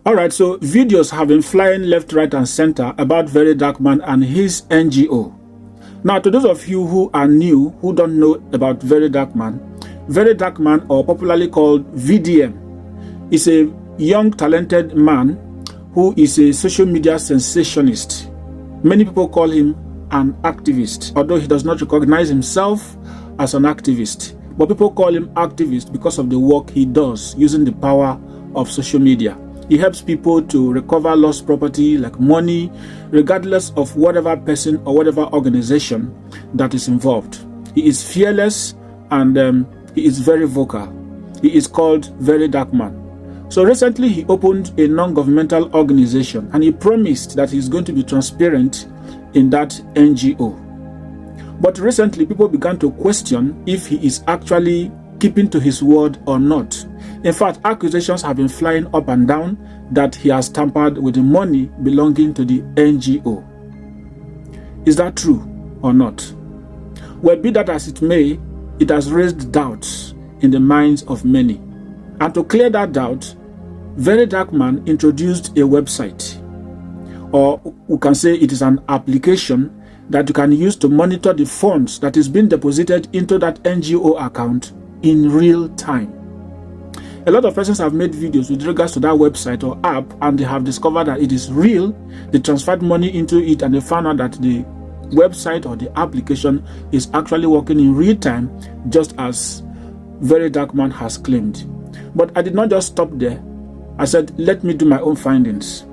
Alright, so videos have been flying left, right, and center about Very Dark Man and his NGO. Now, to those of you who are new, who don't know about Very Dark Man, or popularly called VDM, is a young, talented man who is a social media sensationist. Many people call him an activist, although he does not recognize himself as an activist. But people call him activist because of the work he does using the power of social media. He helps people to recover lost property like money, regardless of whatever person or whatever organization that is involved. He is fearless and he is very vocal. He is called Very Dark Man. So recently he opened a non-governmental organization and he promised that he's going to be transparent in that NGO. But recently people began to question if he is actually keeping to his word or not. In fact, accusations have been flying up and down that he has tampered with the money belonging to the NGO. Is that true or not? Well, be that as it may, it has raised doubts in the minds of many. And to clear that doubt, Very Dark Man introduced a website, or we can say it is an application that you can use to monitor the funds that is being deposited into that NGO account in real time. A lot of persons have made videos with regards to that website or app, and they have discovered that it is real. They transferred money into it and they found out that the website or the application is actually working in real time, just as Very Dark Man has claimed. But I did not just stop there. I said, let me do my own findings.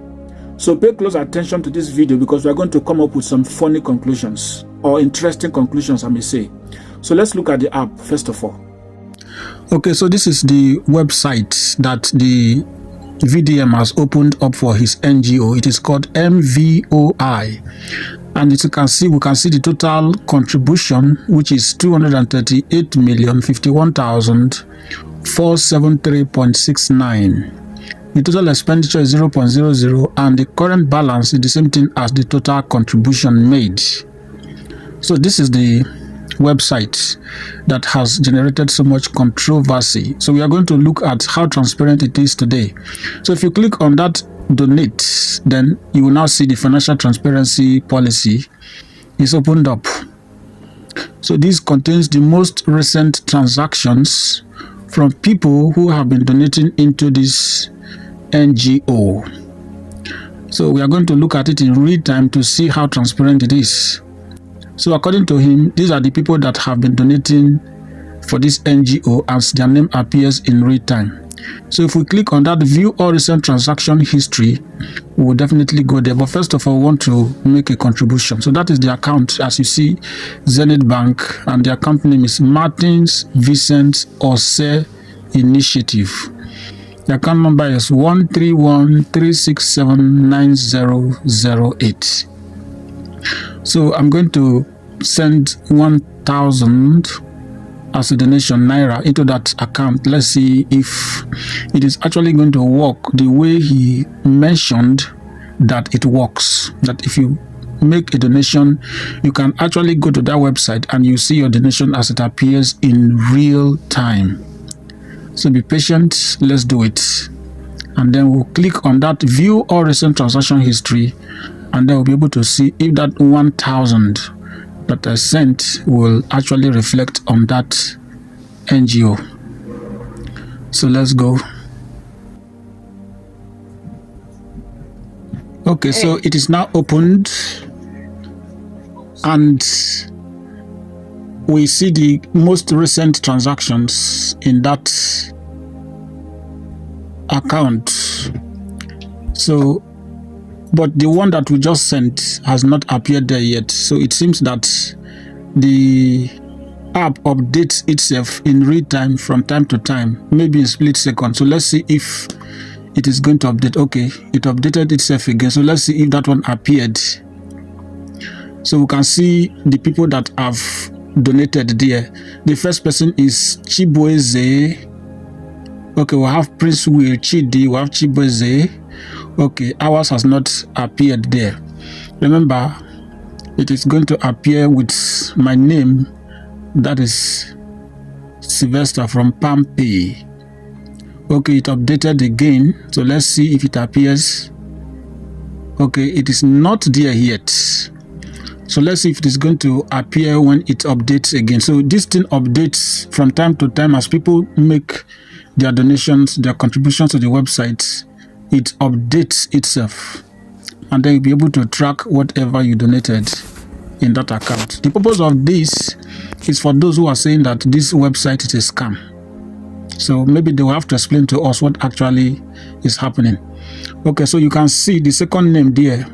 So pay close attention to this video because we are going to come up with some funny conclusions, or interesting conclusions, I may say. So let's look at the app first of all. Okay, so this is the website that the VDM has opened up for his NGO. It is called MVOI. And as you can see, we can see the total contribution, which is 238,051,473.69. The total expenditure is 0.00, and the current balance is the same thing as the total contribution made. So this is the website that has generated so much controversy. So we are going to look at how transparent it is today. So if you click on that donate, then you will now see the financial transparency policy is opened up. So this contains the most recent transactions from people who have been donating into this NGO. So we are going to look at it in real time to see how transparent it is. So according to him, these are the people that have been donating for this NGO as their name appears in real time. So if we click on that view all recent transaction history, we will definitely go there. But first of all, we want to make a contribution. So that is the account, as you see, Zenith Bank, and their company name is Martins Vincent Ose Initiative. The account number is 131-367-9008. So I'm going to send 1,000 as a donation naira into that account. Let's see if it is actually going to work the way he mentioned that it works. That if you make a donation, you can actually go to that website and you see your donation as it appears in real time. So be patient, let's do it. And then we'll click on that view all recent transaction history, and then we'll be able to see if that 1,000 that I sent will actually reflect on that NGO. So let's go. Okay, so it is now opened, and we see the most recent transactions in that account. So but the one that we just sent has not appeared there yet. So it seems that the app updates itself in real time from time to time, maybe in split second. So let's see if it is going to update. Okay, it updated itself again. So let's see if that one appeared. So we can see the people that have donated there. The first person is 𝐃𝐢𝐝. Okay, we have Prince Will Chidi, we have 𝐃𝐢𝐝. Okay, ours has not appeared there. Remember, it is going to appear with my name, that is Sylvester from Pampi. Okay, it updated again. So let's see if it appears. Okay, it is not there yet. So let's see if it is going to appear when it updates again. So this thing updates from time to time as people make their donations, their contributions to the website. It updates itself. And then you'll be able to track whatever you donated in that account. The purpose of this is for those who are saying that this website is a scam. So maybe they will have to explain to us what actually is happening. Okay, so you can see the second name there,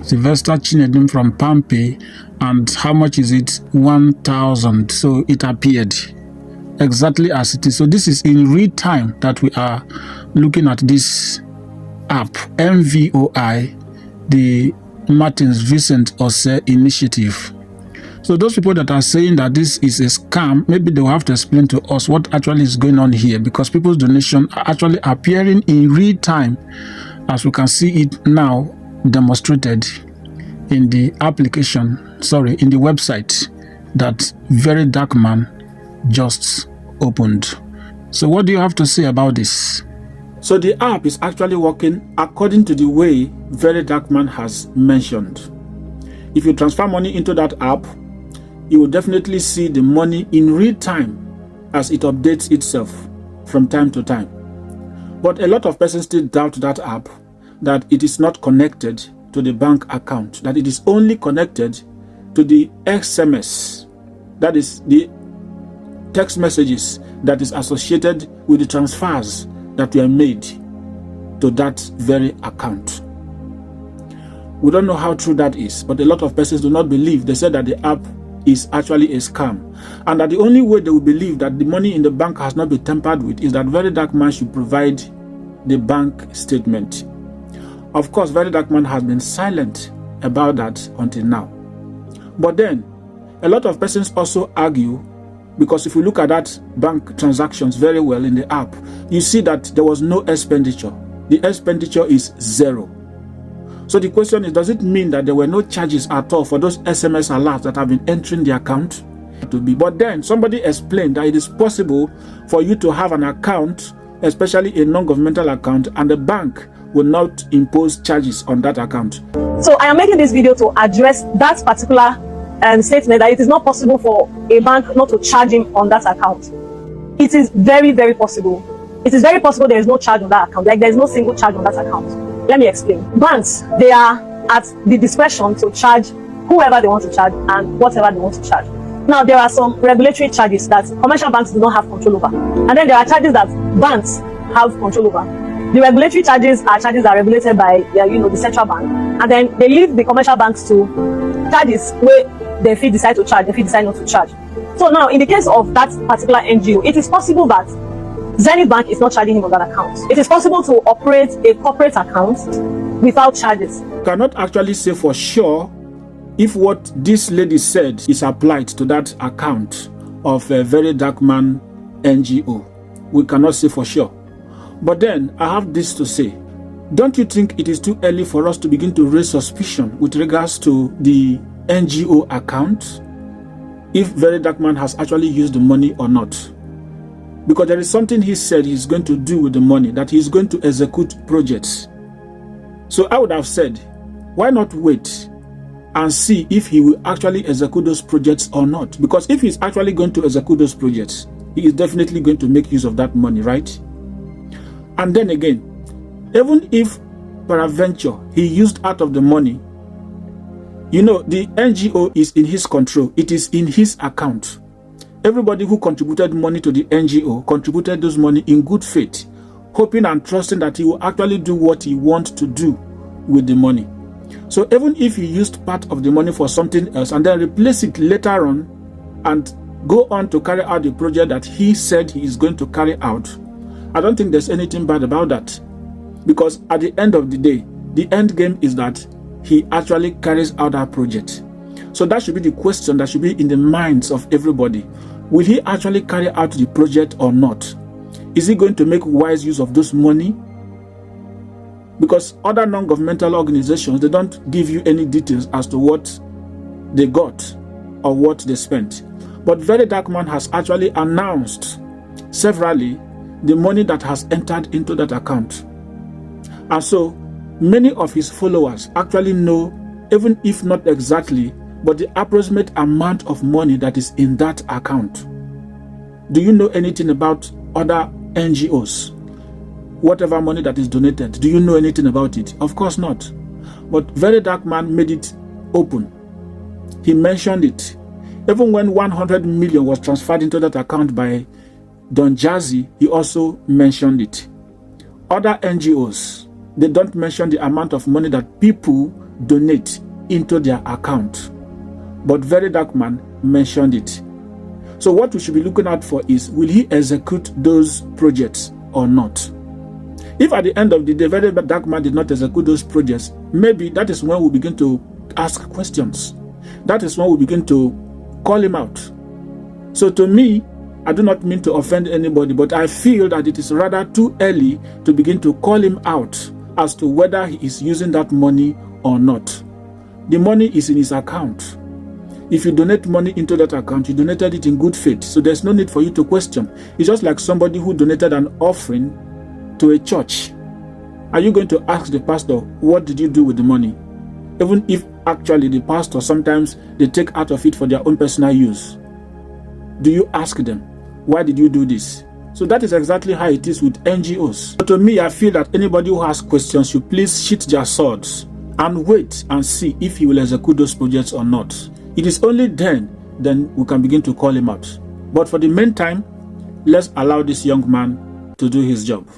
Sylvester Chinedum from Pampe, and how much is it? 1,000. So it appeared exactly as it is. So this is in real time that we are looking at this app, MVOI, the Martins Vincent Ose initiative. So those people that are saying that this is a scam, maybe they will have to explain to us what actually is going on here, because people's donations are actually appearing in real time, as we can see it now demonstrated in the application, in the website that Very Dark Man just opened. So what do you have to say about this? So the app is actually working according to the way Very Dark Man has mentioned. If you transfer money into that app, you will definitely see the money in real time as it updates itself from time to time. But a lot of persons still doubt that app, that it is not connected to the bank account, that it is only connected to the SMS, that is the text messages that is associated with the transfers that were made to that very account. We don't know how true that is, but a lot of persons do not believe. They said that the app is actually a scam, and that the only way they will believe that the money in the bank has not been tampered with is that Very Dark Man should provide the bank statement. Of course, Very Dark Man has been silent about that until now. But then, a lot of persons also argue, because if you look at that bank transactions very well in the app, you see that there was no expenditure. The expenditure is zero. So the question is, does it mean that there were no charges at all for those SMS alerts that have been entering the account? But then somebody explained that it is possible for you to have an account, especially a non-governmental account, and the bank will not impose charges on that account. So I am making this video to address that particular statement, that it is not possible for a bank not to charge him on that account. It is very, very possible. It is very possible there is no charge on that account. Like, there is no single charge on that account. Let me explain. Banks, they are at the discretion to charge whoever they want to charge and whatever they want to charge. Now, there are some regulatory charges that commercial banks do not have control over. And then there are charges that banks have control over. The regulatory charges are charges that are regulated by the central bank. And then they leave the commercial banks to charges where they feel decide to charge, they feel decide not to charge. So now, in the case of that particular NGO, it is possible that Zenith Bank is not charging him on that account. It is possible to operate a corporate account without charges. Cannot actually say for sure if what this lady said is applied to that account of a Very Dark Man NGO. We cannot say for sure. But then I have this to say. Don't you think it is too early for us to begin to raise suspicion with regards to the NGO account, if Very Dark Man has actually used the money or not? Because there is something he said he's going to do with the money, that he's going to execute projects. So I would have said, why not wait and see if he will actually execute those projects or not? Because if he's actually going to execute those projects, he is definitely going to make use of that money, right? And then again, even if peradventure he used out of the money, the NGO is in his control. It is in his account. Everybody who contributed money to the NGO contributed those money in good faith, hoping and trusting that he will actually do what he wants to do with the money. So even if he used part of the money for something else and then replace it later on and go on to carry out the project that he said he is going to carry out, I don't think there's anything bad about that. Because at the end of the day, the end game is that he actually carries out that project. So that should be the question that should be in the minds of everybody. Will he actually carry out the project or not? Is he going to make wise use of those money? Because other non-governmental organizations, they don't give you any details as to what they got or what they spent. But Very Dark Man has actually announced severally the money that has entered into that account. And so many of his followers actually know, even if not exactly, but the approximate amount of money that is in that account. Do you know anything about other NGOs? Whatever money that is donated, do you know anything about it? Of course not. But Very Dark Man made it open. He mentioned it. Even when 100 million was transferred into that account by Don Jazzy, he also mentioned it. Other NGOs, they don't mention the amount of money that people donate into their account. But Very Dark Man mentioned it. So what we should be looking out for is, will he execute those projects or not? If at the end of the day, Very Dark Man did not execute those projects, maybe that is when we begin to ask questions. That is when we begin to call him out. So to me, I do not mean to offend anybody, but I feel that it is rather too early to begin to call him out as to whether he is using that money or not. The money is in his account. If you donate money into that account, you donated it in good faith. So there's no need for you to question. It's just like somebody who donated an offering to a church. Are you going to ask the pastor, what did you do with the money? Even if actually the pastor, sometimes they take out of it for their own personal use. Do you ask them, why did you do this? So that is exactly how it is with NGOs. But to me, I feel that anybody who has questions should please sheath their swords and wait and see if he will execute those projects or not. It is only then we can begin to call him out. But for the meantime, let's allow this young man to do his job.